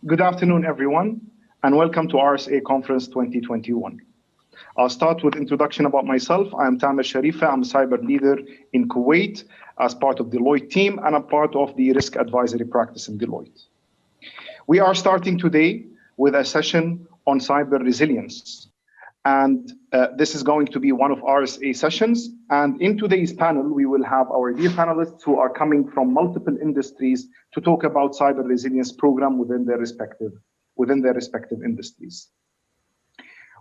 Good afternoon, everyone, and welcome to RSA Conference 2021. I'll start with introduction about myself. I am Tamer Sharifa. I'm a cyber leader in Kuwait as part of Deloitte team, and I'm part of the risk advisory practice in Deloitte. We are starting today with a session on cyber resilience. And this is going to be one of RSA sessions. And in today's panel, we will have our dear panelists who are coming from multiple industries to talk about cyber resilience program within their respective industries.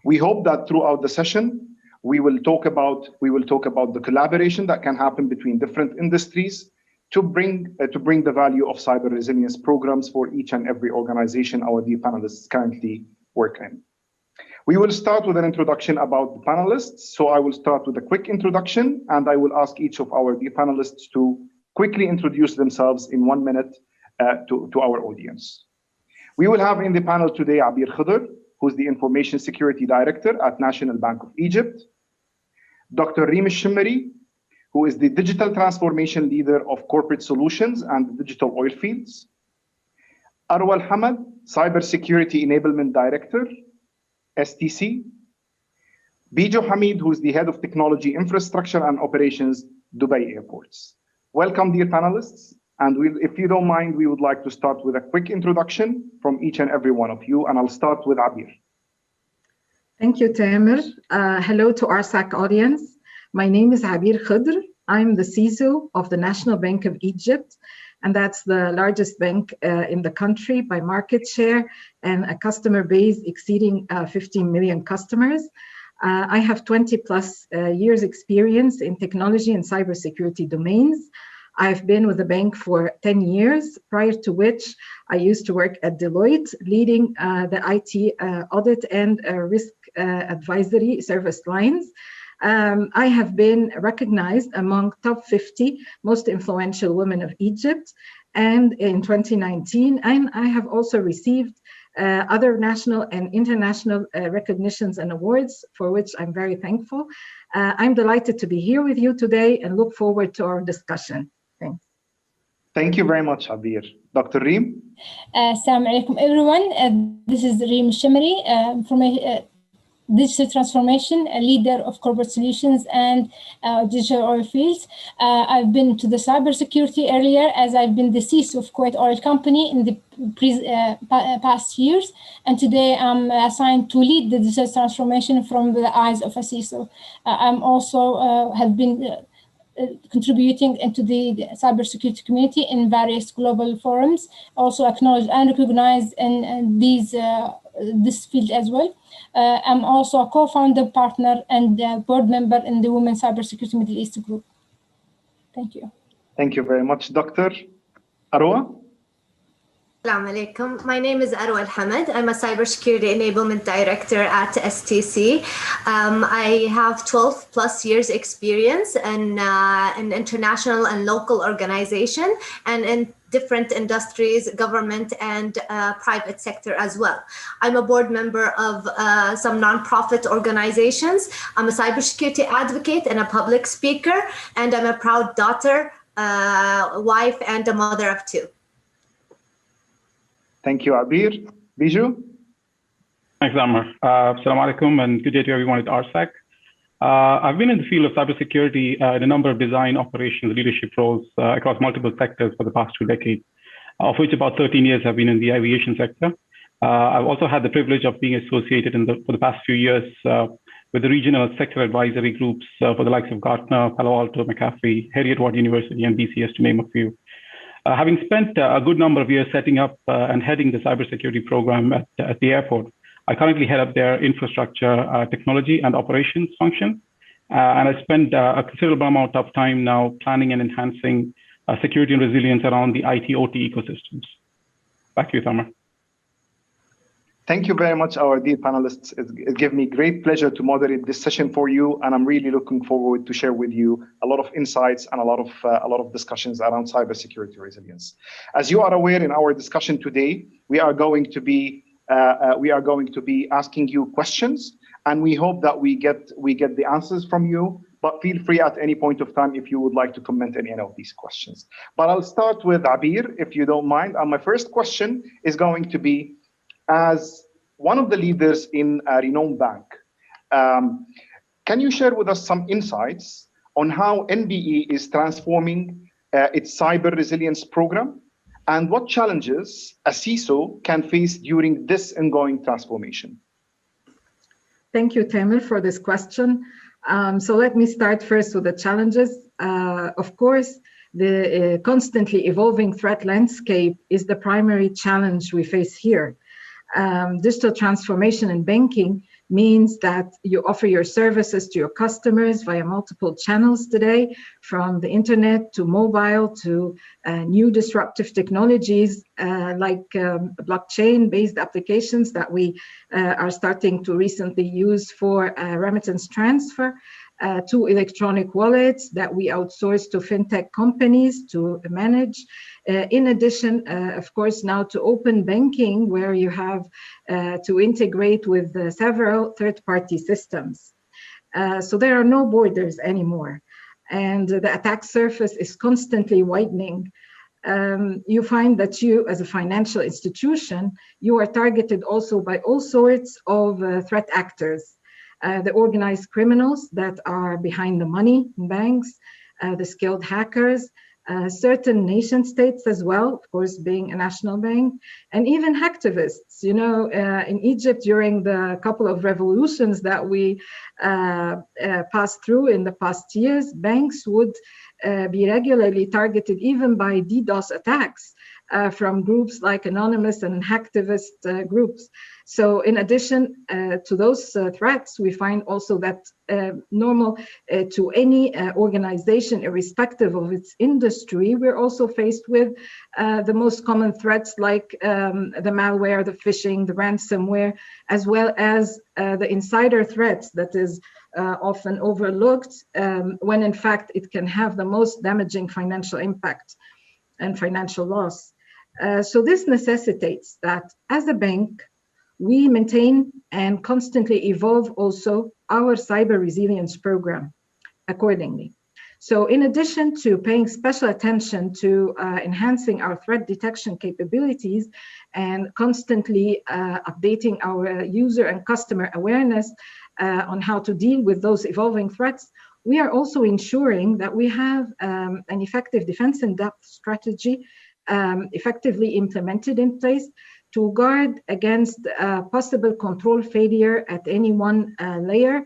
We hope that throughout the session, we will talk about the collaboration that can happen between different industries to bring the value of cyber resilience programs for each and every organization our dear panelists currently work in. We will start with an introduction about the panelists. So I will start with a quick introduction, and I will ask each of our dear panelists to quickly introduce themselves in 1 minute to our audience. We will have in the panel today Abir Khidr, who's the Information Security Director at National Bank of Egypt. Dr. Reem Al-Shemmeri, who is the Digital Transformation Leader of Corporate Solutions and the Digital Oil Fields. Arwa Al-Hamad, Cybersecurity Enablement Director, STC. Bijo Hamid, who is the Head of Technology Infrastructure and Operations, Dubai Airports. Welcome, dear panelists. And if you don't mind, we would like to start with a quick introduction from each and every one of you. And I'll start with Abir. Thank you, Tamer. Hello to our SAC audience. My name is Abir Khidr. I'm the CISO of the National Bank of Egypt. And that's the largest bank in the country by market share and a customer base exceeding 15 million customers. I have 20 plus years experience in technology and cybersecurity domains. I've been with the bank for 10 years, prior to which I used to work at Deloitte, leading the IT audit and risk advisory service lines. I have been recognized among top 50 most influential women of Egypt and in 2019, and I have also received other national and international recognitions and awards, for which I'm very thankful. I'm delighted to be here with you today and look forward to our discussion. Thanks. Thank you very much, Abir. Dr. Reem? Assalamu alaikum, everyone. This is Reem Al-Shemmeri from Digital Transformation, a leader of corporate solutions and digital oil fields. I've been to the cybersecurity earlier, as I've been the CISO of Kuwait Oil Company in the past years, and today I'm assigned to lead the digital transformation from the eyes of a CISO. I'm also have been contributing into the cybersecurity community in various global forums, also acknowledged and recognized in this field as well. I'm also a co-founder, partner, and board member in the Women Cybersecurity Middle East group. Thank you. Thank you very much, Dr. Arwa. Assalamu alaikum. My name is Arwa Al-Hamad. I'm a cybersecurity enablement director at STC. I have 12 plus years experience in international and local organization and in different industries, government and private sector as well. I'm a board member of some nonprofit organizations. I'm a cybersecurity advocate and a public speaker, and I'm a proud daughter, wife, and a mother of two. Thank you, Abir. Bijo? Thanks, Amr. Assalamu alaikum and good day to everyone at RSAC. I've been in the field of cybersecurity in a number of design, operations, leadership roles across multiple sectors for the past 2 decades, of which about 13 years have been in the aviation sector. I've also had the privilege of being associated for the past few years with the regional sector advisory groups for the likes of Gartner, Palo Alto, McAfee, Heriot-Watt University, and BCS, to name a few. Having spent a good number of years setting up and heading the cybersecurity program at the airport, I currently head up their infrastructure, technology, and operations function. And I spend a considerable amount of time now planning and enhancing security and resilience around the IT/OT ecosystems. Back to you, Tamer. Thank you very much, our dear panelists. It gives me great pleasure to moderate this session for you, and I'm really looking forward to share with you a lot of insights and a lot of discussions around cybersecurity resilience. As you are aware, in our discussion today, we are going to be asking you questions, and we hope that we get the answers from you. but feel free at any point of time if you would like to comment on any of these questions. But I'll start with Abir, if you don't mind. And my first question is going to be, as one of the leaders in a renowned bank, can you share with us some insights on how NBE is transforming its cyber resilience program, and what challenges a CISO can face during this ongoing transformation? Thank you, Tamer, for this question. So let me start first with the challenges. Of course, the constantly evolving threat landscape is the primary challenge we face here. Digital transformation in banking means that you offer your services to your customers via multiple channels today, from the internet to mobile to new disruptive technologies like blockchain-based applications that we are starting to recently use for remittance transfer, to electronic wallets that we outsource to fintech companies to manage. In addition, of course, now to open banking, where you have to integrate with several third-party systems. So there are no borders anymore, and the attack surface is constantly widening. You find that you, as a financial institution, you are targeted also by all sorts of threat actors. The organized criminals that are behind the money in banks, the skilled hackers, certain nation states as well, of course, being a national bank, and even hacktivists. You know, in Egypt, during the couple of revolutions that we passed through in the past years, banks would be regularly targeted even by DDoS attacks from groups like anonymous and hacktivist groups. So in addition to those threats, we find also that normal to any organization, irrespective of its industry, we're also faced with the most common threats like the malware, the phishing, the ransomware, as well as the insider threats that is often overlooked when in fact it can have the most damaging financial impact and financial loss. So this necessitates that as a bank, we maintain and constantly evolve also our cyber resilience program accordingly. So in addition to paying special attention to enhancing our threat detection capabilities and constantly updating our user and customer awareness on how to deal with those evolving threats, we are also ensuring that we have an effective defense in depth strategy effectively implemented in place to guard against possible control failure at any one layer,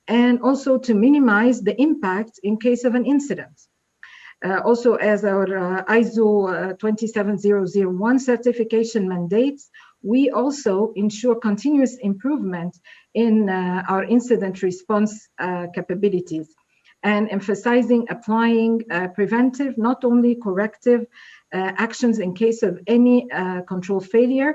and also to minimize the impact in case of an incident. Also, as our ISO 27001 certification mandates, we also ensure continuous improvement in our incident response capabilities, and emphasizing applying preventive, not only corrective actions in case of any control failure.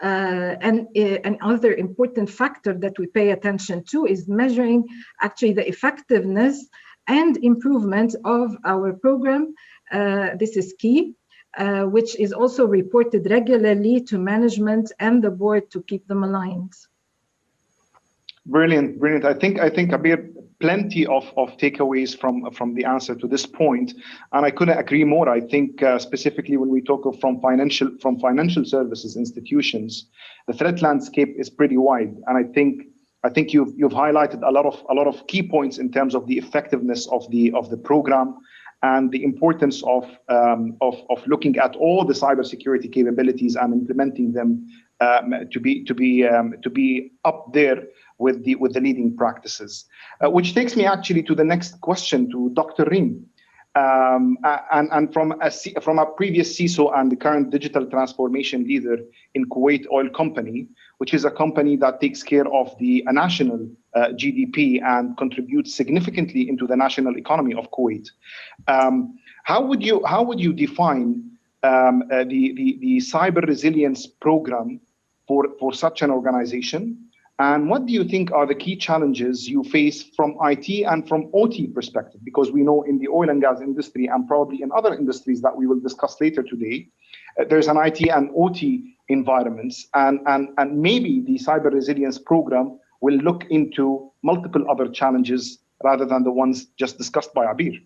And another important factor that we pay attention to is measuring actually the effectiveness and improvement of our program. This is key, which is also reported regularly to management and the board to keep them aligned. Brilliant, brilliant. I think Abir, plenty of takeaways from the answer to this point, and I couldn't agree more. I think specifically when we talk of from financial services institutions, the threat landscape is pretty wide, and I think you've highlighted a lot of key points in terms of the effectiveness of the program and the importance of looking at all the cybersecurity capabilities and implementing them to be up there with the leading practices, which takes me actually to the next question to Dr. Reem, and from a previous CISO and the current digital transformation leader in Kuwait Oil Company, which is a company that takes care of a national GDP and contributes significantly into the national economy of Kuwait. How would you define the cyber resilience program for such an organization? And what do you think are the key challenges you face from IT and from OT perspective? Because we know in the oil and gas industry, and probably in other industries that we will discuss later today, there's an IT and OT environments, and maybe the cyber resilience program will look into multiple other challenges rather than the ones just discussed by Abir?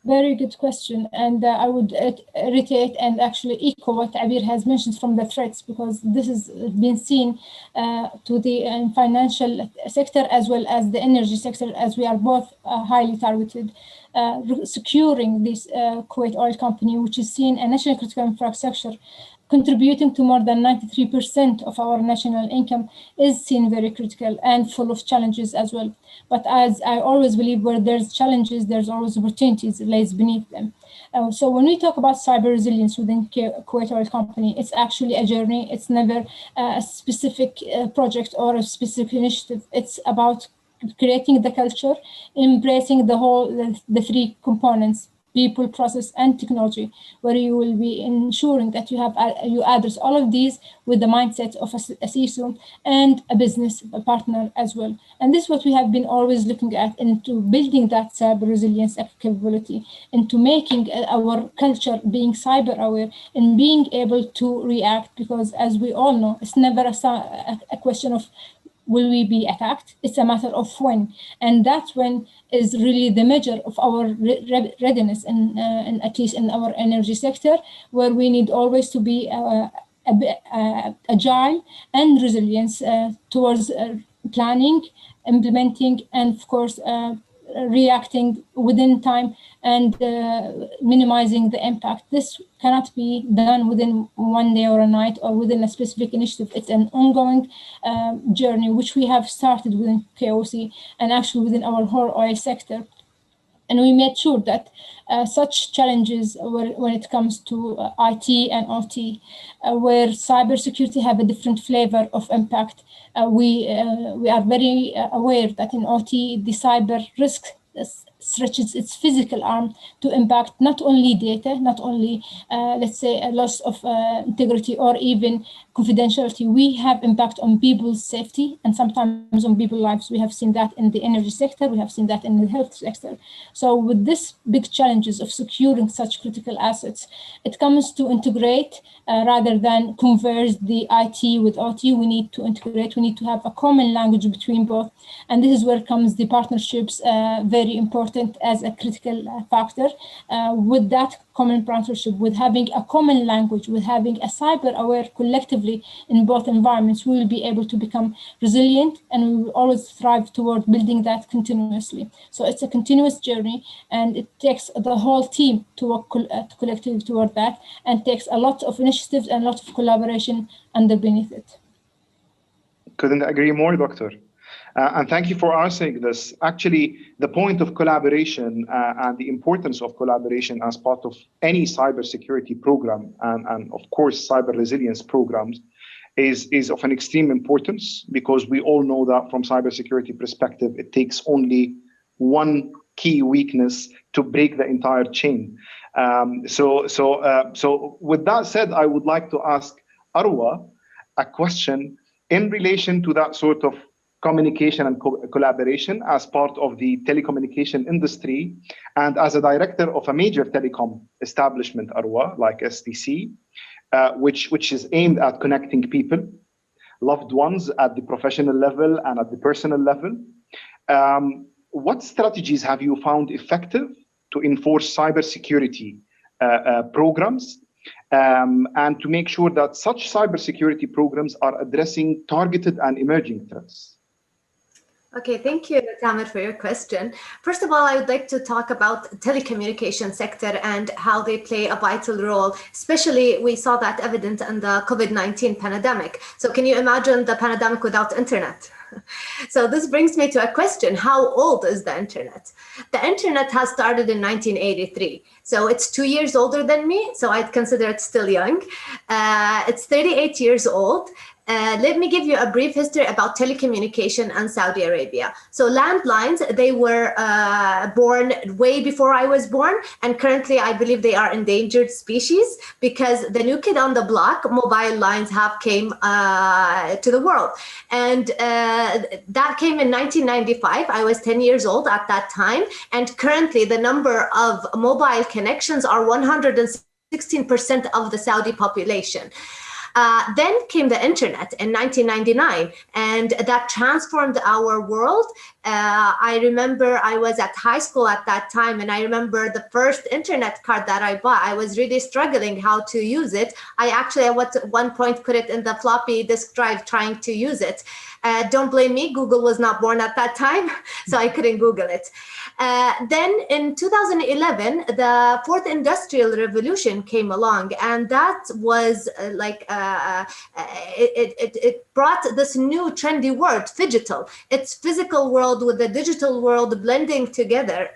Very good question. And I would reiterate and actually echo what Abir has mentioned from the threats, because this has been seen to the financial sector as well as the energy sector, as we are both highly targeted. Securing this Kuwait Oil Company, which is seen a national critical infrastructure, contributing to more than 93% of our national income, is seen very critical and full of challenges as well. But as I always believe, where there's challenges, there's always opportunities that lays beneath them. So when we talk about cyber resilience within Kuwait Oil Company, it's actually a journey. It's never a specific project or a specific initiative. It's about creating the culture, embracing the three components: people, process, and technology, where you will be ensuring that you address all of these with the mindset of a CISO and a business partner as well. And this is what we have been always looking at, into building that cyber resilience capability, into making our culture being cyber aware and being able to react, because as we all know, it's never a question of will we be attacked? It's a matter of when. And that when is really the measure of our readiness, and at least in our energy sector, where we need always to be agile and resilience towards planning, implementing, and of course, reacting within time and minimizing the impact. This cannot be done within one day or a night or within a specific initiative. It's an ongoing journey, which we have started within KOC and actually within our whole oil sector. And we made sure that such challenges, when it comes to IT and OT, where cybersecurity have a different flavor of impact, we are very aware that in OT, the cyber risk stretches its physical arm to impact not only data, not only, let's say, a loss of integrity or even confidentiality. We have impact on people's safety and sometimes on people's lives. We have seen that in the energy sector. We have seen that in the health sector. So with this big challenges of securing such critical assets, it comes to integrate rather than converge the IT with OT. We need to integrate. We need to have a common language between both. And this is where comes the partnerships, very important as a critical factor. With that common partnership, with having a common language, with having a cyber-aware collectively in both environments, we will be able to become resilient, and we will always strive toward building that continuously. So it's a continuous journey, and it takes the whole team to work collectively toward that, and takes a lot of initiatives and a lot of collaboration underneath it. Couldn't agree more, Doctor. And thank you for answering this. Actually, the point of collaboration and the importance of collaboration as part of any cybersecurity program and of course, cyber resilience programs is of an extreme importance, because we all know that from cybersecurity perspective, it takes only one key weakness to break the entire chain. So with that said, I would like to ask Arwa a question in relation to that sort of communication and collaboration as part of the telecommunication industry, and as a director of a major telecom establishment, Arwa, like STC, which is aimed at connecting people, loved ones at the professional level and at the personal level. What strategies have you found effective to enforce cybersecurity programs and to make sure that such cybersecurity programs are addressing targeted and emerging threats? Okay, thank you, Tamer, for your question. First of all, I would like to talk about the telecommunication sector and how they play a vital role. Especially, we saw that evident in the COVID-19 pandemic. So can you imagine the pandemic without internet? So this brings me to a question: how old is the internet? The internet has started in 1983. So it's 2 years older than me, so I'd consider it still young. It's 38 years old. Let me give you a brief history about telecommunication and Saudi Arabia. So landlines, they were born way before I was born, and currently I believe they are endangered species, because the new kid on the block, mobile lines, have came to the world. And that came in 1995. I was 10 years old at that time, and currently the number of mobile connections are 116% of the Saudi population. Then came the internet in 1999, and that transformed our world. I remember I was at high school at that time, and I remember the first internet card that I bought. I was really struggling how to use it. I actually at one point put it in the floppy disk drive trying to use it. Don't blame me, Google was not born at that time, so I couldn't Google it. Then in 2011, the fourth industrial revolution came along, and that was it brought this new trendy word, phygital. It's physical world with the digital world blending together.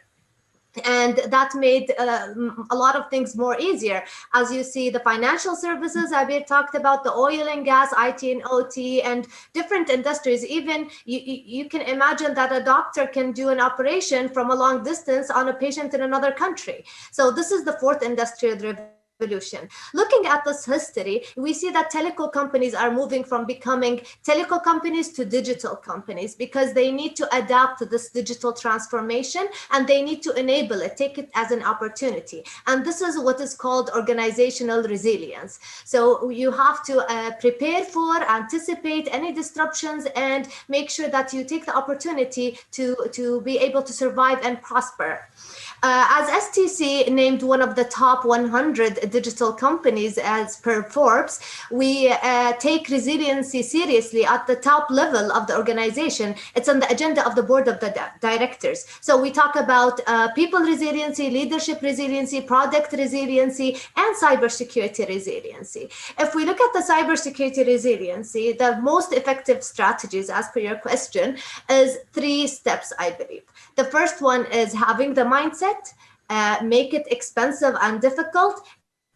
And that made a lot of things more easier. As you see, the financial services, Abir talked about the oil and gas, IT and OT, and different industries. Even you can imagine that a doctor can do an operation from a long distance on a patient in another country. So this is the fourth industrial revolution. Looking at this history, we see that telecom companies are moving from becoming telecom companies to digital companies because they need to adapt to this digital transformation, and they need to enable it, take it as an opportunity. And this is what is called organizational resilience. So you have to prepare for, anticipate any disruptions, and make sure that you take the opportunity to be able to survive and prosper. As STC named one of the top 100 digital companies as per Forbes, we take resiliency seriously at the top level of the organization. It's on the agenda of the board of the directors. So we talk about people resiliency, leadership resiliency, product resiliency, and cybersecurity resiliency. If we look at the cybersecurity resiliency, the most effective strategies, as per your question, is 3 steps, I believe. The first one is having the mindset, make it expensive and difficult,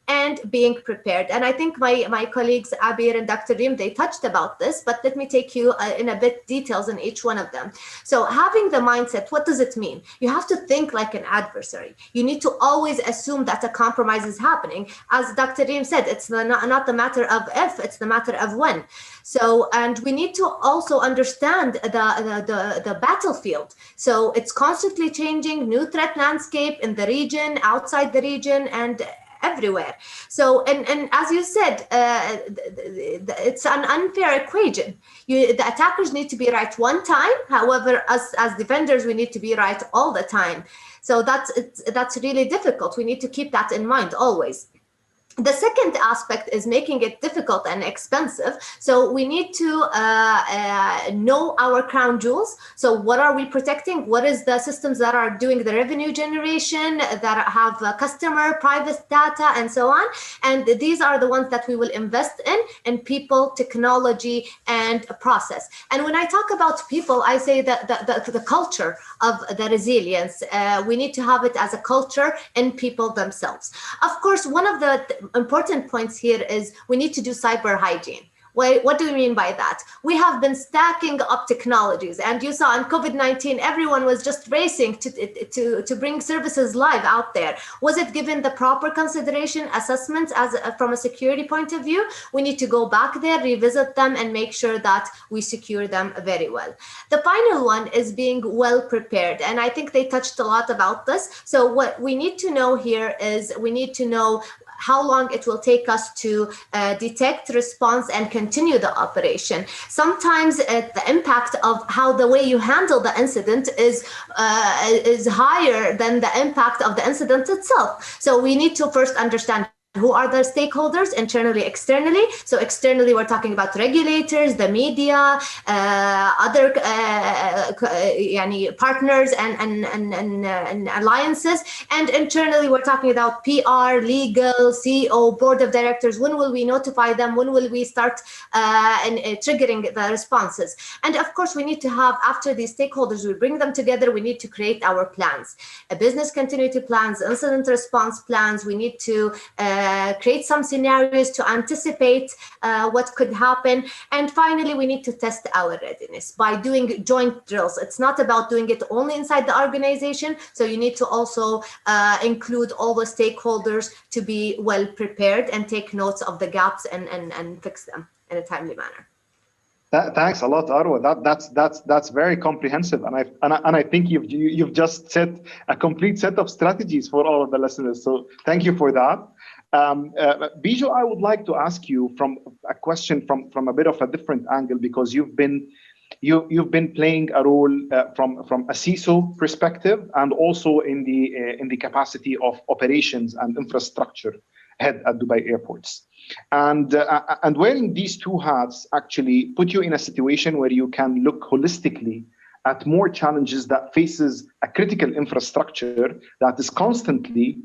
and being prepared. And I think my colleagues Abir and Dr. Reem, they touched about this, but let me take you in a bit details in each one of them. So having the mindset, what does it mean? You have to think like an adversary. You need to always assume that a compromise is happening. As Dr. Reem said, it's not the matter of if, it's the matter of when. So, and we need to also understand the battlefield. So it's constantly changing, new threat landscape in the region, outside the region, and everywhere. So, and as you said, it's an unfair equation. The attackers need to be right one time. However, us as defenders, we need to be right all the time. So that's really difficult. We need to keep that in mind always. The second aspect is making it difficult and expensive. So we need to know our crown jewels. So what are we protecting? What is the systems that are doing the revenue generation, that have customer, private data, and so on? And these are the ones that we will invest in people, technology, and process. And when I talk about people, I say that the culture of the resilience, we need to have it as a culture in people themselves. Of course, one of the important points here is we need to do cyber hygiene. What do we mean by that? We have been stacking up technologies, and you saw in COVID-19, everyone was just racing to bring services live out there. Was it given the proper consideration, assessment from a security point of view? We need to go back there, revisit them, and make sure that we secure them very well. The final one is being well prepared, and I think they touched a lot about this. So what we need to know here is we need to know how long it will take us to detect, response, and continue the operation. Sometimes the impact of how the way you handle the incident is higher than the impact of the incident itself. So we need to first understand who are the stakeholders, internally, externally. So externally, we're talking about regulators, the media, other partners and alliances. And internally, we're talking about PR, legal, CEO, board of directors. When will we notify them? When will we start triggering the responses? And of course, we need to have, after these stakeholders, we bring them together, we need to create our plans, business continuity plans, incident response plans. We need to create some scenarios to anticipate what could happen. And finally, we need to test our readiness by doing joint drills. It's not about doing it only inside the organization. So you need to also include all the stakeholders to be well prepared and take notes of the gaps and fix them in a timely manner. Thanks a lot, Arwa. That's very comprehensive, and I think you've just set a complete set of strategies for all of the listeners. So thank you for that. Bijou, I would like to ask you from a question from a bit of a different angle, because you've been you've been playing a role from a CISO perspective, and also in the capacity of operations and infrastructure head at Dubai Airports. And wearing these two hats actually put you in a situation where you can look holistically at more challenges that faces a critical infrastructure that is constantly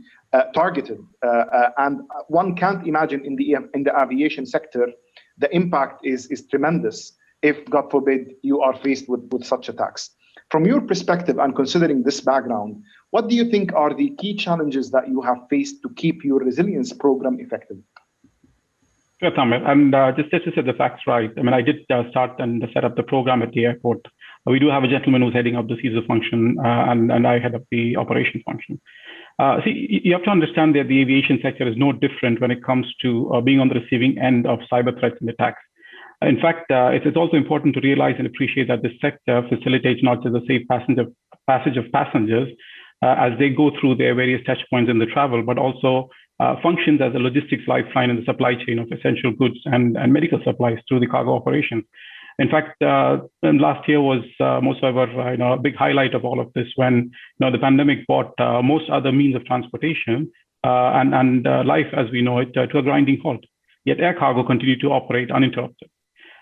targeted. And one can't imagine in the aviation sector, the impact is tremendous if, God forbid, you are faced with such attacks. From your perspective and considering this background, what do you think are the key challenges that you have faced to keep your resilience program effective? Sure, Tamer. And just to set the facts right, I mean, I did start and set up the program at the airport. We do have a gentleman who's heading up the CISO function, and I head up the operations function. See, you have to understand that the aviation sector is no different when it comes to being on the receiving end of cyber threats and attacks. In fact, it's also important to realize and appreciate that this sector facilitates not just the safe passage of passengers as they go through their various touch points in the travel, but also functions as a logistics lifeline in the supply chain of essential goods and medical supplies through the cargo operations. In fact, last year was most ever a big highlight of all of this when the pandemic brought most other means of transportation and life as we know it to a grinding halt. Yet air cargo continued to operate uninterrupted.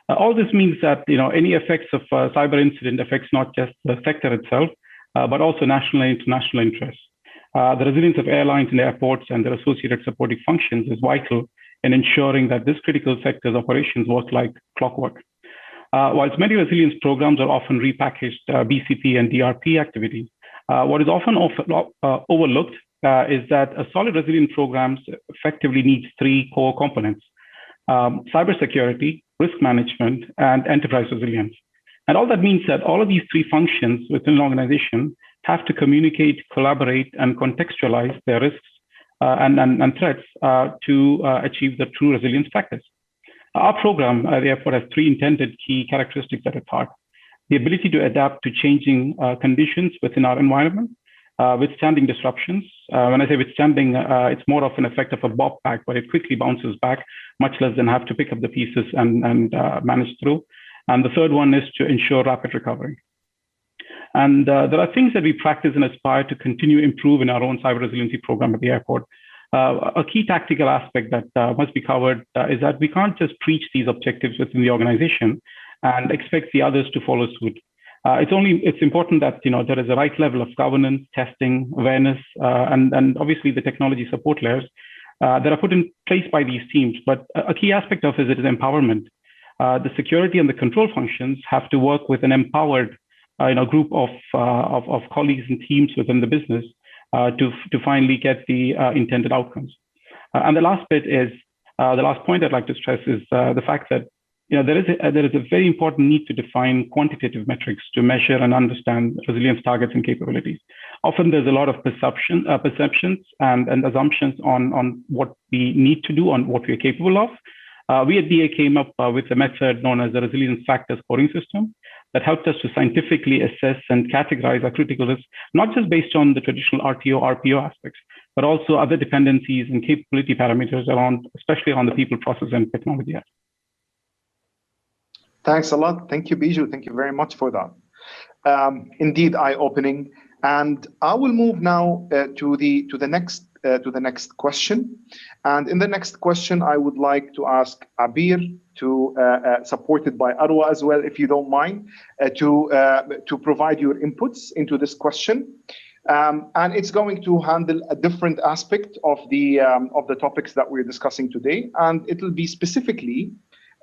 All this means that any effects of cyber incident affects not just the sector itself, but also national and international interests. The resilience of airlines and airports and their associated supporting functions is vital in ensuring that this critical sector's operations work like clockwork. Whilst many resilience programs are often repackaged BCP and DRP activities, what is often overlooked is that a solid resilience program effectively needs three core components: cybersecurity, risk management, and enterprise resilience. And all that means that all of these three functions within an organization have to communicate, collaborate, and contextualize their risks and threats to achieve the true resilience practice. Our program, therefore, has three intended key characteristics at its heart: the ability to adapt to changing conditions within our environment, withstanding disruptions. When I say withstanding, it's more of an effect of a bob back, where it quickly bounces back, much less than have to pick up the pieces and manage through. And the third one is to ensure rapid recovery. And there are things that we practice and aspire to continue improve in our own cyber resiliency program at the airport. A key tactical aspect that must be covered is that we can't just preach these objectives within the organization and expect the others to follow suit. It's important that there is a right level of governance, testing, awareness, and obviously the technology support layers that are put in place by these teams. But a key aspect of it is empowerment. The security and the control functions have to work with an empowered group of colleagues and teams within the business to finally get the intended outcomes. And the last bit is, the last point I'd like to stress is the fact that there is a very important need to define quantitative metrics to measure and understand resilience targets and capabilities. Often there's a lot of perceptions and assumptions on what we need to do, on what we're capable of. We at DA came up with a method known as the resilience factor scoring system that helped us to scientifically assess and categorize our critical risks, not just based on the traditional RTO, RPO aspects, but also other dependencies and capability parameters around, especially around the people, process, and technology aspects. Thanks a lot. Thank you, Bijou. Thank you very much for that. Indeed, eye-opening. And I will move now to the next question. And in the next question, I would like to ask Abir, supported by Arwa as well, if you don't mind, to provide your inputs into this question. And it's going to handle a different aspect of the topics that we're discussing today, and it will be specifically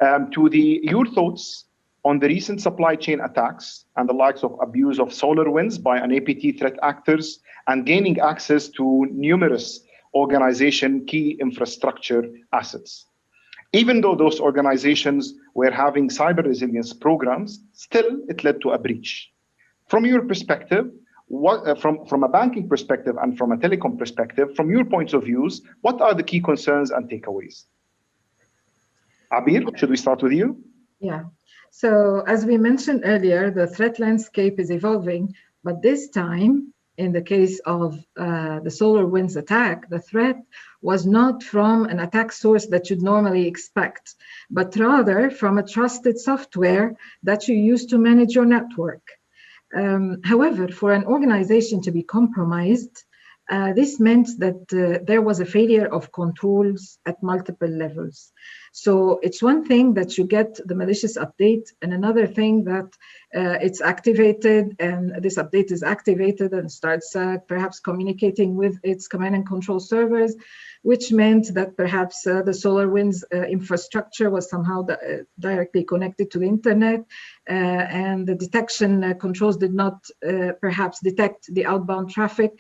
your thoughts on the recent supply chain attacks and the likes of abuse of SolarWinds by an APT threat actors and gaining access to numerous organization key infrastructure assets. Even though those organizations were having cyber resilience programs, still it led to a breach. From your perspective, from a banking perspective and from a telecom perspective, from your points of views, what are the key concerns and takeaways? Abir, should we start with you? Yeah. So as we mentioned earlier, the threat landscape is evolving, but this time in the case of the SolarWinds attack, the threat was not from an attack source that you'd normally expect, but rather from a trusted software that you use to manage your network. However, for an organization to be compromised, this meant that there was a failure of controls at multiple levels. So it's one thing that you get the malicious update, and another thing that it's activated, and this update is activated and starts perhaps communicating with its command and control servers, which meant that perhaps the SolarWinds infrastructure was somehow directly connected to the internet, and the detection controls did not perhaps detect the outbound traffic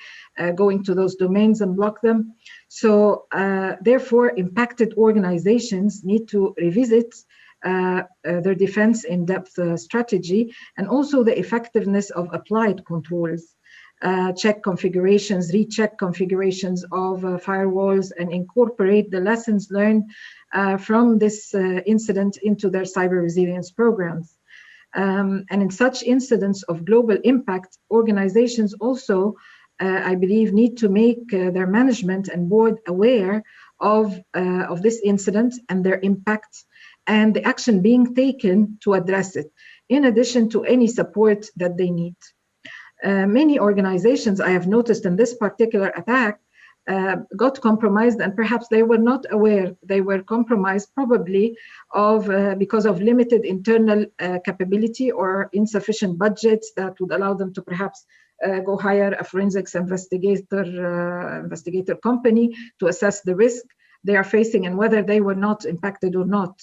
going to those domains and block them. So therefore, impacted organizations need to revisit their defense in-depth strategy, and also the effectiveness of applied controls. Check configurations, recheck configurations of firewalls, and incorporate the lessons learned from this incident into their cyber resilience programs. And in such incidents of global impact, organizations also, I believe, need to make their management and board aware of this incident and their impact, and the action being taken to address it, in addition to any support that they need. Many organizations, I have noticed in this particular attack, got compromised, and perhaps they were not aware they were compromised, probably because of limited internal capability or insufficient budgets that would allow them to perhaps go hire a forensics investigator company to assess the risk they are facing and whether they were not impacted or not.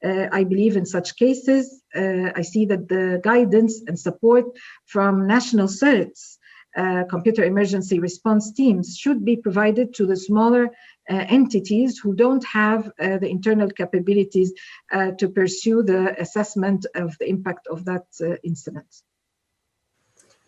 I believe in such cases, I see that the guidance and support from national CERTs, computer emergency response teams, should be provided to the smaller entities who don't have the internal capabilities to pursue the assessment of the impact of that incident.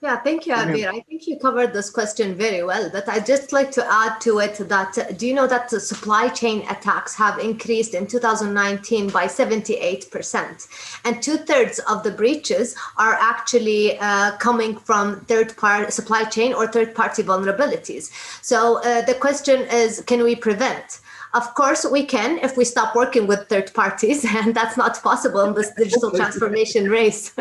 Yeah, thank you, Abir. I think you covered this question very well, but I'd just like to add to it that, do you know that the supply chain attacks have increased in 2019 by 78%? And 2/3 of the breaches are actually coming from third-party supply chain or third-party vulnerabilities. So the question is, can we prevent? Of course, we can if we stop working with third parties, and that's not possible in this digital transformation race.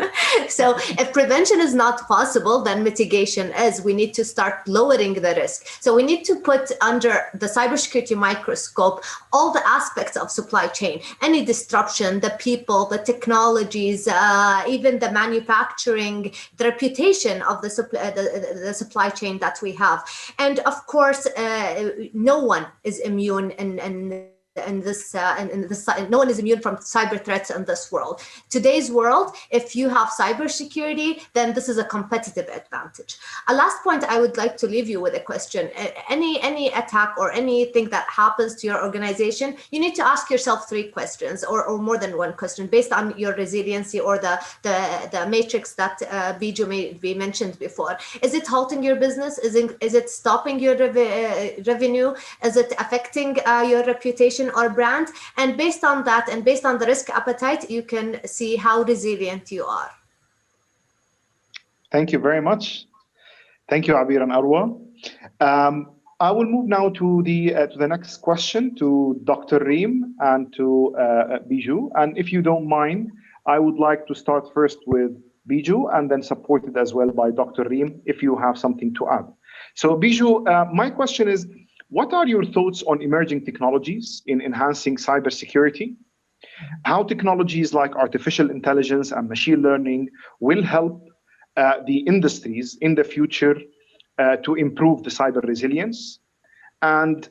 So if prevention is not possible, then mitigation is. We need to start lowering the risk. So we need to put under the cybersecurity microscope all the aspects of supply chain, any disruption, the people, the technologies, even the manufacturing, the reputation of the supply chain that we have. And of course, no one is immune no one is immune from cyber threats in this world. Today's world, if you have cybersecurity, then this is a competitive advantage. A last point I would like to leave you with a question. Any attack or anything that happens to your organization, you need to ask yourself 3 questions or more than one question based on your resiliency or the matrix that Biju may mentioned before. Is it halting your business? Is it stopping your revenue? Is it affecting your reputation or brand? And based on that and based on the risk appetite, you can see how resilient you are. Thank you very much. Thank you, Abir and Arwa. I will move now to the next question to Dr. Reem and to Biju. And if you don't mind, I would like to start first with Biju and then supported as well by Dr. Reem if you have something to add. So Biju, my question is, what are your thoughts on emerging technologies in enhancing cybersecurity? How technologies like artificial intelligence and machine learning will help the industries in the future to improve the cyber resilience? And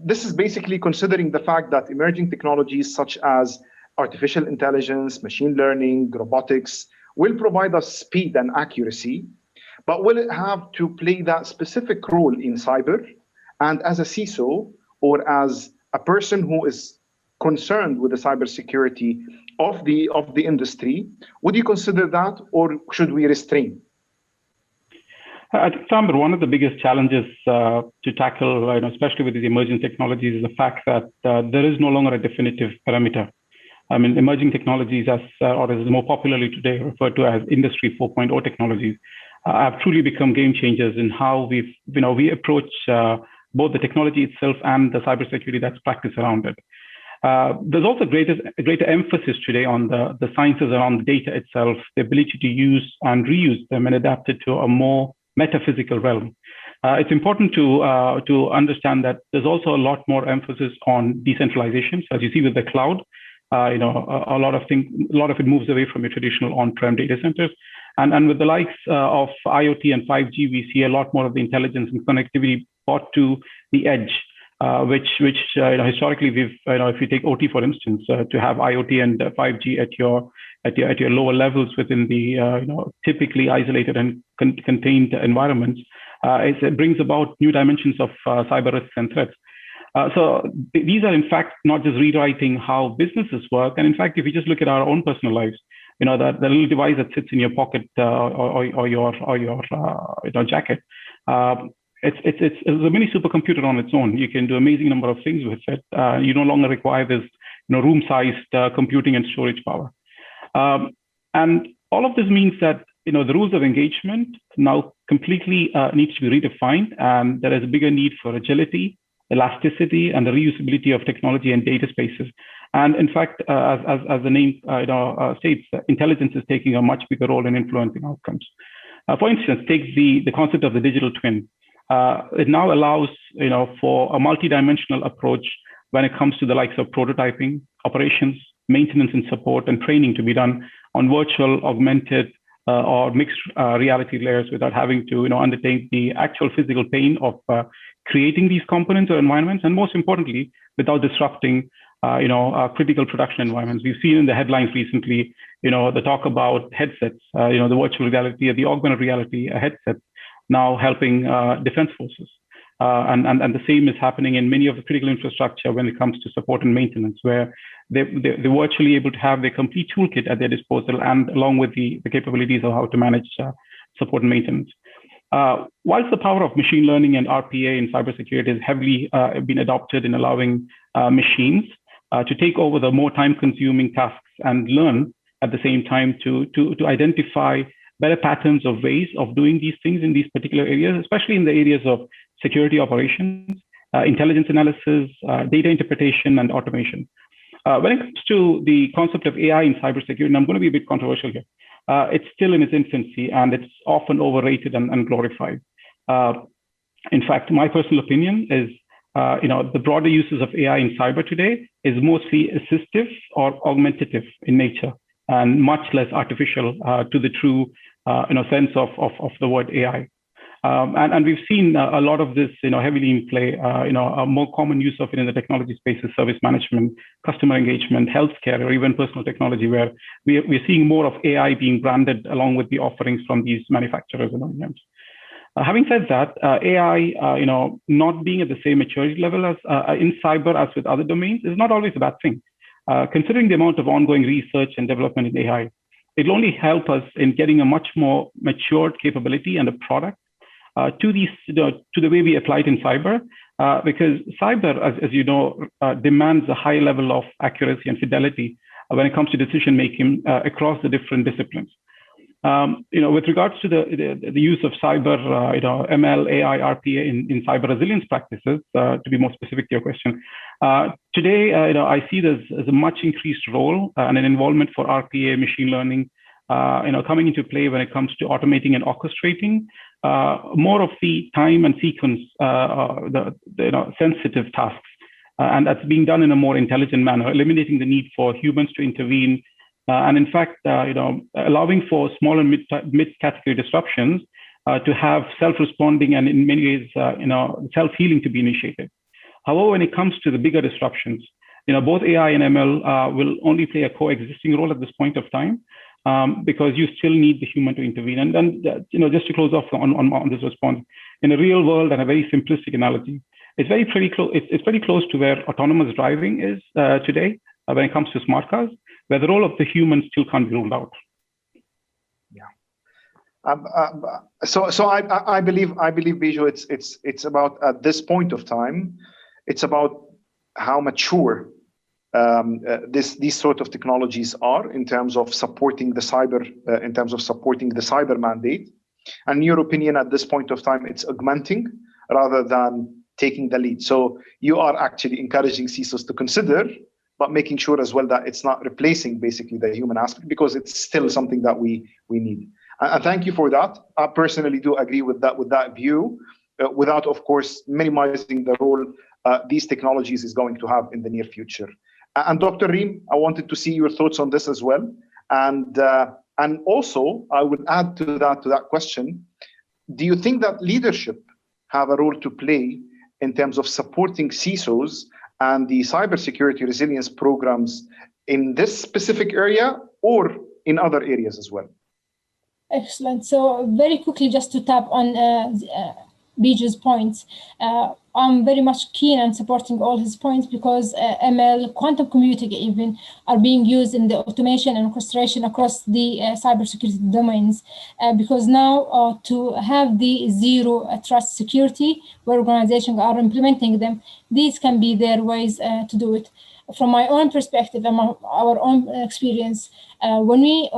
this is basically considering the fact that emerging technologies such as artificial intelligence, machine learning, robotics will provide us speed and accuracy, but will it have to play that specific role in cyber? And as a CISO or as a person who is concerned with the cybersecurity of the industry, would you consider that, or should we restrain? I think, Tamer, one of the biggest challenges to tackle, especially with these emerging technologies, is the fact that there is no longer a definitive parameter. I mean, emerging technologies, or as more popularly today referred to as Industry 4.0 technologies, have truly become game changers in how we approach both the technology itself and the cybersecurity that's practiced around it. There's also greater emphasis today on the sciences around the data itself, the ability to use and reuse them and adapt it to a more metaphysical realm. It's important to understand that there's also a lot more emphasis on decentralization. So as you see with the cloud, a lot of it moves away from your traditional on-prem data centers. And with the likes of IoT and 5G, we see a lot more of the intelligence and connectivity brought to the edge, which historically we've, if you take OT for instance, to have IoT and 5G at your lower levels within the typically isolated and contained environments, it brings about new dimensions of cyber risks and threats. So these are in fact not just rewriting how businesses work, and in fact, if you just look at our own personal lives, that the little device that sits in your pocket or your jacket, it's a mini supercomputer on its own. You can do amazing number of things with it. You no longer require this room-sized computing and storage power. And all of this means that the rules of engagement now completely needs to be redefined, and there is a bigger need for agility, elasticity, and the reusability of technology and data spaces. And in fact, as the name states, intelligence is taking a much bigger role in influencing outcomes. For instance, take the concept of the digital twin. It now allows for a multidimensional approach when it comes to the likes of prototyping, operations, maintenance and support, and training to be done on virtual, augmented, or mixed reality layers without having to undertake the actual physical pain of creating these components or environments, and most importantly, without disrupting critical production environments. We've seen in the headlines recently, the talk about headsets, the virtual reality or the augmented reality headsets now helping defense forces. And the same is happening in many of the critical infrastructure when it comes to support and maintenance, where they're virtually able to have their complete toolkit at their disposal, and along with the capabilities of how to manage support and maintenance. Whilst the power of machine learning and RPA in cybersecurity has heavily been adopted in allowing machines to take over the more time-consuming tasks and learn at the same time to identify better patterns of ways of doing these things in these particular areas, especially in the areas of security operations, intelligence analysis, data interpretation, and automation. When it comes to the concept of AI in cybersecurity, and I'm going to be a bit controversial here, it's still in its infancy, and it's often overrated and glorified. In fact, my personal opinion is, the broader uses of AI in cyber today is mostly assistive or augmentative in nature, and much less artificial to the true sense of the word AI. And we've seen a lot of this heavily in play, a more common use of it in the technology space is service management, customer engagement, healthcare, or even personal technology, where we're seeing more of AI being branded along with the offerings from these manufacturers and OEMs. Having said that, AI, not being at the same maturity level as in cyber as with other domains is not always a bad thing. Considering the amount of ongoing research and development in AI, it'll only help us in getting a much more matured capability and a product to the way we apply it in cyber, because cyber, as you know, demands a high level of accuracy and fidelity when it comes to decision making across the different disciplines. With regards to the use of cyber, ML, AI, RPA in cyber resilience practices, to be more specific to your question, today, I see there's a much increased role and an involvement for RPA, machine learning, coming into play when it comes to automating and orchestrating more of the time and sequence, sensitive tasks, and that's being done in a more intelligent manner, eliminating the need for humans to intervene. And in fact, allowing for small and mid-category disruptions to have self-responding and in many ways, self-healing to be initiated. However, when it comes to the bigger disruptions, both AI and ML will only play a coexisting role at this point of time, because you still need the human to intervene. And then, just to close off on this response, in a real world and a very simplistic analogy, it's very close to where autonomous driving is today when it comes to smart cars, where the role of the human still can't be ruled out. Yeah. So I believe, Biju, it's about at this point of time, it's about how mature these sort of technologies are in terms of supporting the cyber, mandate. And in your opinion, at this point of time, it's augmenting rather than taking the lead. So you are actually encouraging CISOs to consider, but making sure as well that it's not replacing basically the human aspect, because it's still something that we need. And thank you for that. I personally do agree with that view, without, of course, minimizing the role these technologies is going to have in the near future. And Dr. Reem, I wanted to see your thoughts on this as well. And also, I would add to that question, do you think that leadership have a role to play in terms of supporting CISOs and the cybersecurity resilience programs in this specific area or in other areas as well? Excellent. So very quickly, just to tap on Biju's points, I'm very much keen on supporting all his points, because ML, quantum computing even, are being used in the automation and orchestration across the cybersecurity domains. Because now to have the zero trust security, where organizations are implementing them, these can be their ways to do it. From my own perspective and our own experience, when we,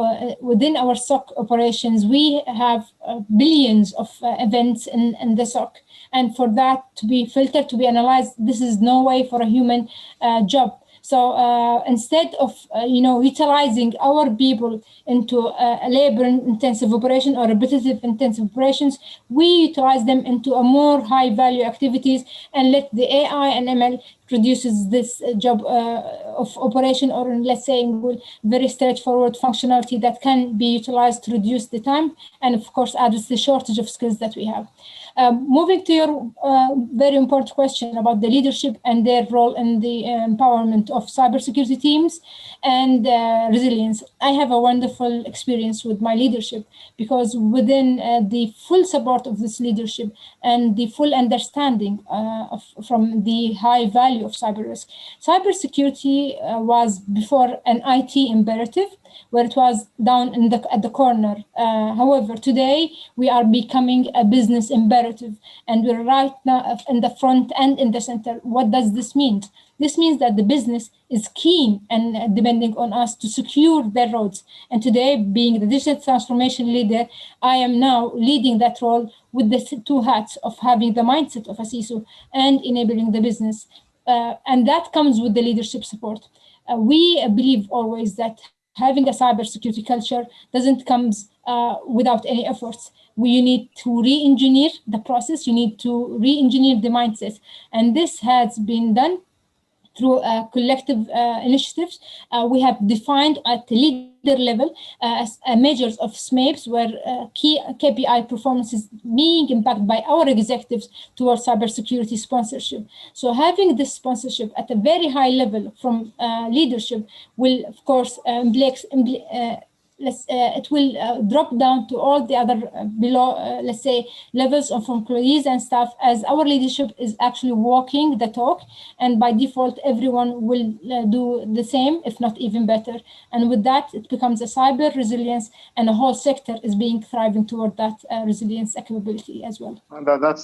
within our SOC operations, we have billions of events in the SOC. And for that to be filtered, to be analyzed, this is no way for a human job. So instead of utilizing our people into a labor-intensive operation or repetitive-intensive operations, we utilize them into a more high-value activities and let the AI and ML produces this job of operation, or let's say very straightforward functionality that can be utilized to reduce the time and, of course, address the shortage of skills that we have. Moving to your very important question about the leadership and their role in the empowerment of cybersecurity teams and resilience. I have a wonderful experience with my leadership, because within the full support of this leadership and the full understanding from the high value of cyber risk, cybersecurity was before an IT imperative, where it was down at the corner. However, today we are becoming a business imperative, and we're right now in the front and in the center. What does this mean? This means that the business is keen and depending on us to secure their roads. And today, being the digital transformation leader, I am now leading that role with the two hats of having the mindset of a CISO and enabling the business. And that comes with the leadership support. We believe always that having a cybersecurity culture doesn't come without any efforts. You need to re-engineer the process. You need to re-engineer the mindset. And this has been done through collective initiatives. We have defined at the leader level measures of SMAPES, where key KPI performance is being impacted by our executives towards cybersecurity sponsorship. So having this sponsorship at a very high level from leadership will, of course, it will drop down to all the other below, let's say, levels of employees and staff, as our leadership is actually walking the talk. And by default, everyone will do the same, if not even better. And with that, it becomes a cyber resilience, and a whole sector is being thriving toward that resilience capability as well.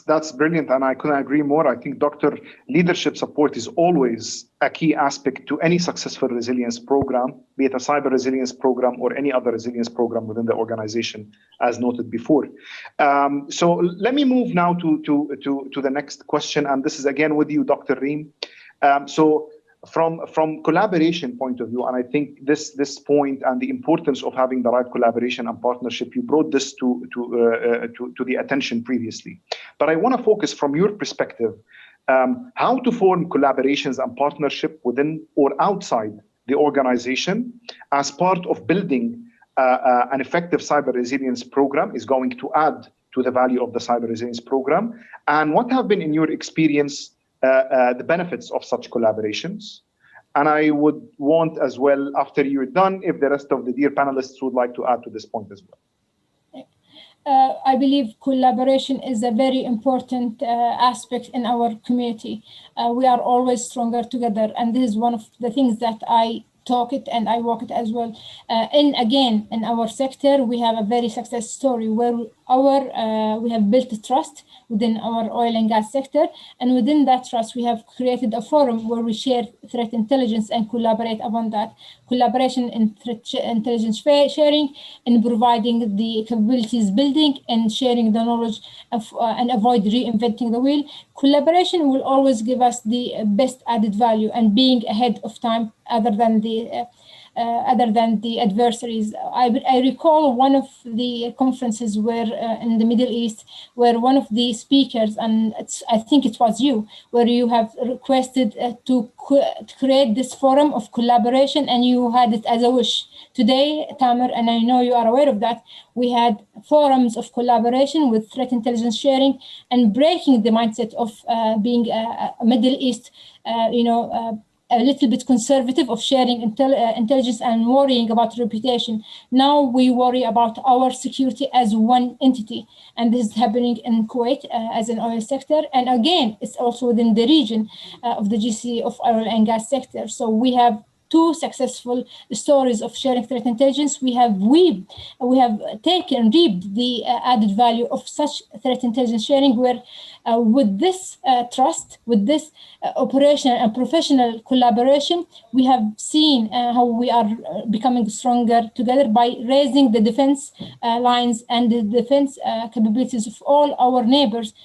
That's brilliant. And I couldn't agree more. I think, Dr., leadership support is always a key aspect to any successful resilience program, be it a cyber resilience program or any other resilience program within the organization, as noted before. So let me move now to the next question, and this is again with you, Dr. Reem. So from collaboration point of view, and I think this point and the importance of having the right collaboration and partnership, you brought this to the attention previously. But I want to focus from your perspective, how to form collaborations and partnership within or outside the organization as part of building an effective cyber resilience program is going to add to the value of the cyber resilience program. And what have been, in your experience, the benefits of such collaborations? And I would want as well, after you're done, if the rest of the dear panelists would like to add to this point as well. I believe collaboration is a very important aspect in our community. We are always stronger together, and this is one of the things that I talk it and I walk it as well. In our sector, we have a very success story where we have built trust within our oil and gas sector, and within that trust, we have created a forum where we share threat intelligence and collaborate upon that. Collaboration in threat intelligence sharing, in providing the capabilities building, and sharing the knowledge of, and avoid reinventing the wheel. Collaboration will always give us the best added value and being ahead of time other than the adversaries. I recall one of the conferences where in the Middle East, where one of the speakers, and I think it was you, where you have requested to create this forum of collaboration, and you had it as a wish. Today, Tamer, and I know you are aware of that, we had forums of collaboration with threat intelligence sharing and breaking the mindset of being a Middle East, a little bit conservative of sharing intelligence and worrying about reputation. Now we worry about our security as one entity, and this is happening in Kuwait as an oil sector, and again, it's also within the region of the GCC of oil and gas sector. So we have two successful stories of sharing threat intelligence. We have reaped the added value of such threat intelligence sharing, where with this trust, with this operational and professional collaboration, we have seen how we are becoming stronger together by raising the defense lines and the defense capabilities of all our neighbors.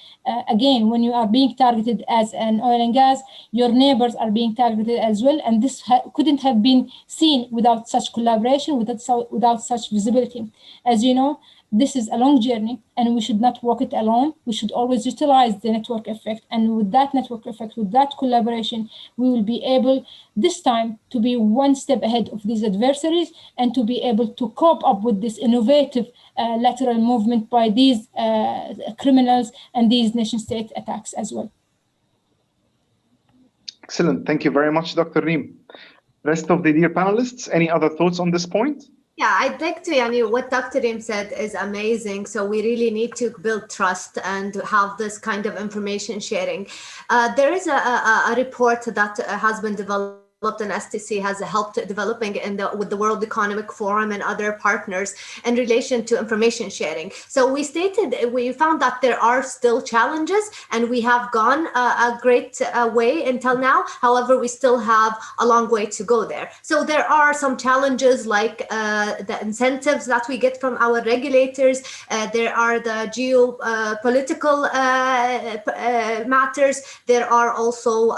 Again, when you are being targeted as an oil and gas, your neighbors are being targeted as well, and this couldn't have been seen without such collaboration, without such visibility. As you know, this is a long journey, and we should not walk it alone. We should always utilize the network effect, and with that network effect, with that collaboration, we will be able this time to be one step ahead of these adversaries and to be able to cope up with this innovative lateral movement by these criminals and these nation-state attacks as well. Excellent. Thank you very much, Dr. Reem. Rest of the dear panelists, any other thoughts on this point? Yeah, I'd like to, what Dr. Reem said is amazing. So we really need to build trust and have this kind of information sharing. There is a report that has been developed and STC has helped developing with the World Economic Forum and other partners in relation to information sharing. So we found that there are still challenges, and we have gone a great way until now. However, we still have a long way to go there. So there are some challenges like the incentives that we get from our regulators. There are the geopolitical matters. There are also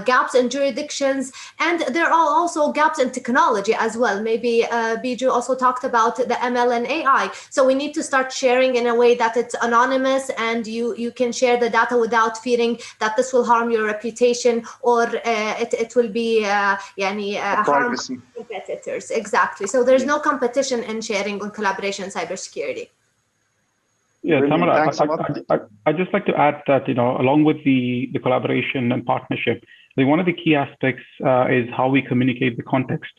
gaps in jurisdictions. And there are also gaps in technology as well. Maybe Biju also talked about the ML and AI. So we need to start sharing in a way that it's anonymous, and you can share the data without fearing that this will harm your reputation, or it will be harm competitors. Exactly. So there's no competition in sharing and collaboration in cybersecurity. Yeah, Tamer, I'd just like to add that, along with the collaboration and partnership, one of the key aspects is how we communicate the context.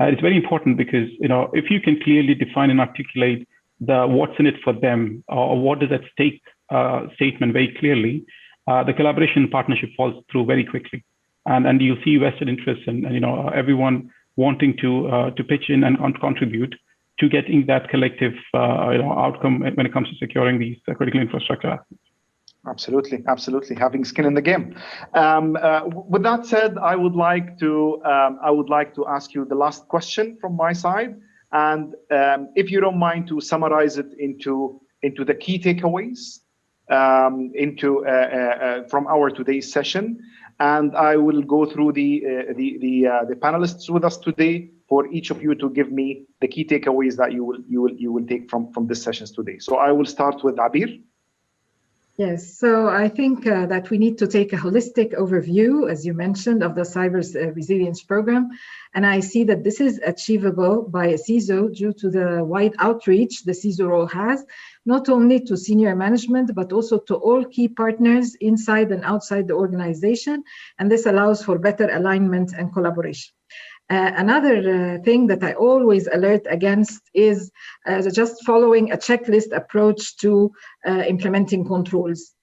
It's very important because, if you can clearly define and articulate what's in it for them, or what is at stake statement very clearly, the collaboration and partnership falls through very quickly. And you'll see vested interests and everyone wanting to pitch in and contribute to getting that collective outcome when it comes to securing these critical infrastructure assets. Absolutely, absolutely. Having skin in the game. With that said, I would like to ask you the last question from my side, and if you don't mind to summarize it into the key takeaways from our today's session, and I will go through the panelists with us today for each of you to give me the key takeaways that you will take from this sessions today. So I will start with Abir. Yes, so I think that we need to take a holistic overview, as you mentioned, of the cyber resilience program. And I see that this is achievable by a CISO due to the wide outreach the CISO role has, not only to senior management, but also to all key partners inside and outside the organization. And this allows for better alignment and collaboration. Another thing that I always alert against is just following a checklist approach to implementing controls.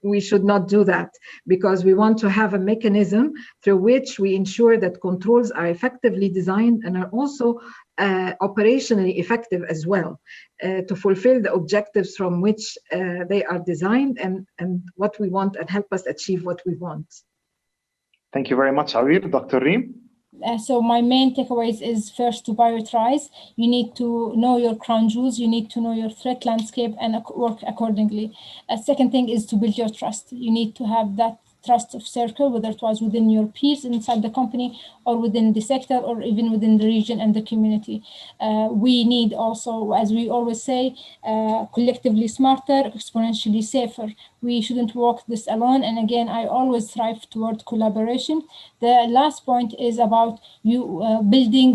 We should not do that, because we want to have a mechanism through which we ensure that controls are effectively designed and are also operationally effective as well, to fulfill the objectives from which they are designed and what we want, and help us achieve what we want. Thank you very much, Abir. Dr. Reem? So my main takeaways is first to prioritize. You need to know your crown jewels. You need to know your threat landscape and work accordingly. Second thing is to build your trust. You need to have that trust of circle, whether it was within your peers inside the company or within the sector or even within the region and the community. We need also, as we always say, collectively smarter, exponentially safer. We shouldn't walk this alone. And again, I always strive toward collaboration. The last point is about building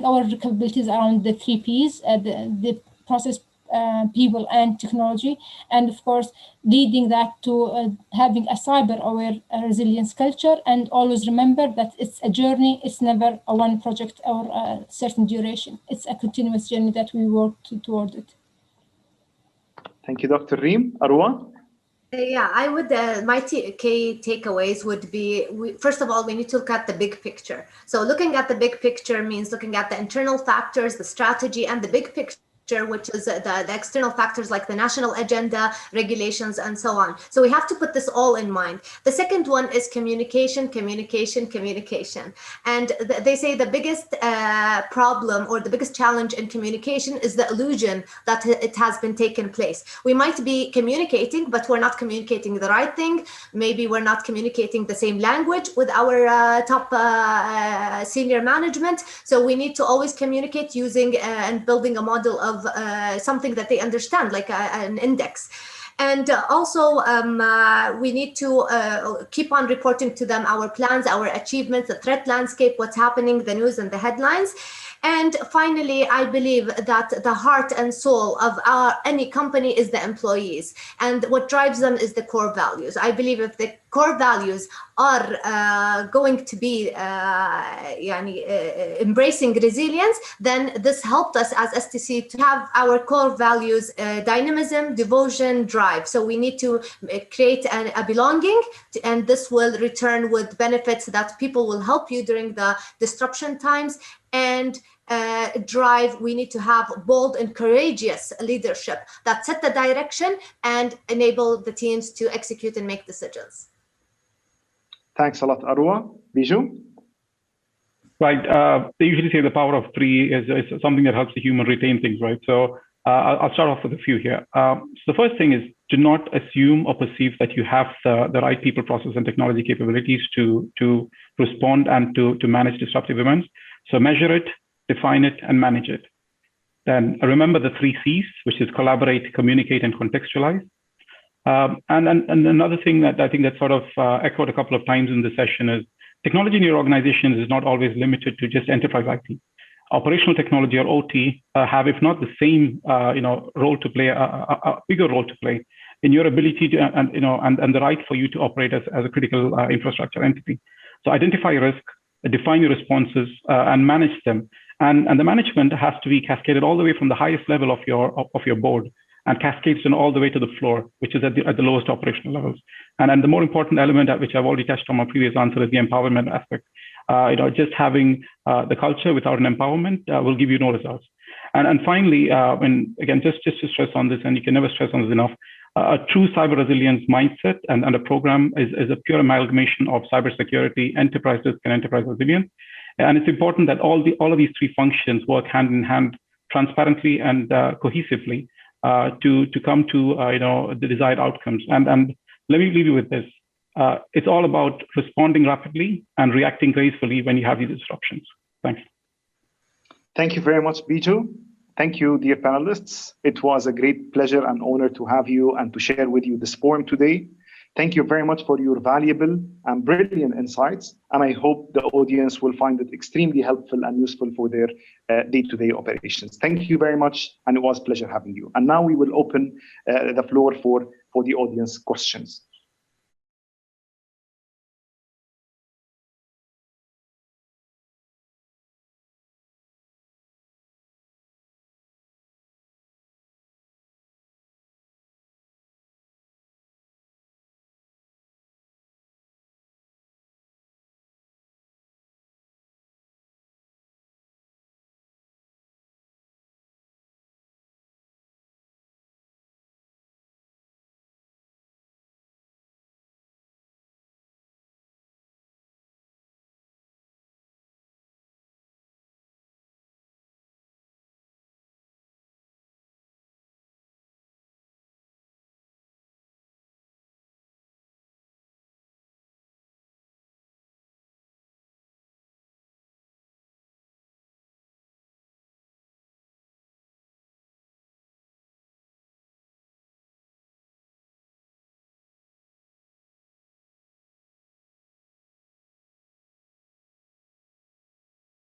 our capabilities around the 3 Ps, the process, people and technology, and of course leading that to having a cyber-aware resilience culture. And always remember that it's a journey. It's never a one project or a certain duration. It's a continuous journey that we work toward it. Thank you, Dr. Reem. Arwa? Yeah, I would, my key takeaways would be, first of all, we need to look at the big picture. So looking at the big picture means looking at the internal factors, the strategy, and the big picture, which is the external factors like the national agenda, regulations, and so on. So we have to put this all in mind. The second one is communication. And they say the biggest problem or the biggest challenge in communication is the illusion that it has been taken place. We might be communicating, but we're not communicating the right thing. Maybe we're not communicating the same language with our top senior management. So we need to always communicate using and building a model of something that they understand, like an index. And also we need to keep on reporting to them our plans, our achievements, the threat landscape, what's happening, the news and the headlines. And finally, I believe that the heart and soul of any company is the employees, and what drives them is the core values. I believe if the core values are going to be embracing resilience, then this helped us as STC to have our core values, dynamism, devotion, drive. So we need to create a belonging, and this will return with benefits that people will help you during the disruption times. And drive, we need to have bold and courageous leadership that set the direction and enable the teams to execute and make decisions. Thanks a lot, Arwa. Bijou? Right. They usually say the power of 3 is something that helps the human retain things, right? So I'll start off with a few here. So the first thing is, do not assume or perceive that you have the right people, process, and technology capabilities to respond and to manage disruptive events. So measure it, define it, and manage it. Then remember the 3 Cs, which is collaborate, communicate, and contextualize. And another thing that I think that sort of echoed a couple of times in the session is technology in your organization is not always limited to just enterprise IT. Operational technology, or OT, have, if not the same, role to play, a bigger role to play in your ability to, and the right for you to operate as a critical infrastructure entity. So identify risk, define your responses, and manage them. And the management has to be cascaded all the way from the highest level of your board, and cascades in all the way to the floor, which is at the lowest operational levels. And the more important element, which I've already touched on my previous answer, is the empowerment aspect. Just having the culture without an empowerment will give you no results. And finally, and again, just to stress on this, and you can never stress on this enough, a true cyber resilience mindset and a program is a pure amalgamation of cybersecurity, enterprise risk, and enterprise resilience. And it's important that all of these 3 functions work hand in hand, transparently and cohesively, to come to the desired outcomes. And let me leave you with this. It's all about responding rapidly and reacting gracefully when you have these disruptions. Thanks. Thank you very much, Bijou. Thank you, dear panelists. It was a great pleasure and honor to have you and to share with you this forum today. Thank you very much for your valuable and brilliant insights. And I hope the audience will find it extremely helpful and useful for their day-to-day operations. Thank you very much. And it was a pleasure having you. And now we will open the floor for the audience questions.